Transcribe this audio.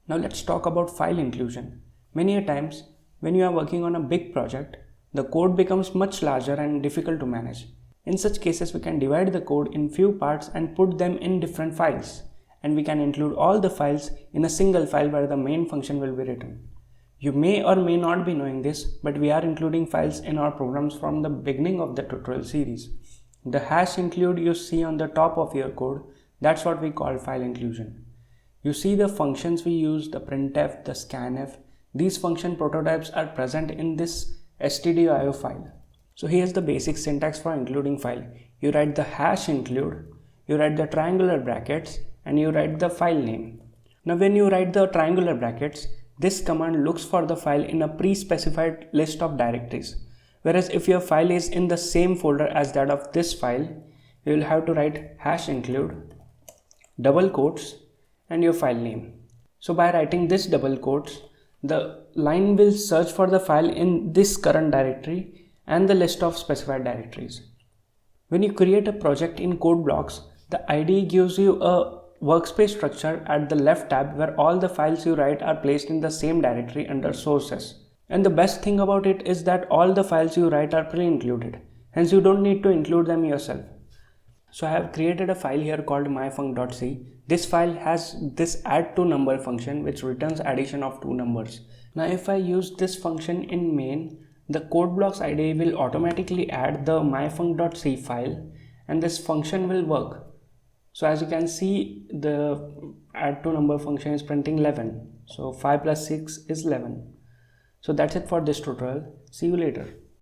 Now let's talk about file inclusion. Many a times when you are working on a big project, the code becomes much larger and difficult to manage. In such cases, we can divide the code in few parts and put them in different files. And we can include all the files in a single file where the main function will be written. You may or may not be knowing this, but we are including files in our programs from the beginning of the tutorial series. The hash include you see on the top of your code, that's what we call file inclusion. You see the functions we use, the printf, the scanf. These function prototypes are present in this stdio file. So here's the basic syntax for including file. You write the hash include, you write the triangular brackets, and you write the file name. Now when you write the triangular brackets, this command looks for the file in a pre-specified list of directories. Whereas if your file is in the same folder as that of this file, you will have to write hash include, double quotes, and your file name. So by writing this double quotes, the line will search for the file in this current directory and the list of specified directories. When you create a project in code blocks, the IDE gives you a workspace structure at the left tab where all the files you write are placed in the same directory under sources. And the best thing about it is that all the files you write are pre-included, hence you don't need to include them yourself. So I have created a file here called myfunc.c. This file has this add2number function which returns addition of two numbers. Now if I use this function in main, the code blocks IDE will automatically add the myfunc.c file and this function will work. So as you can see, the add2number function is printing 11. So 5 plus 6 is 11. So that's it for this tutorial. See you later.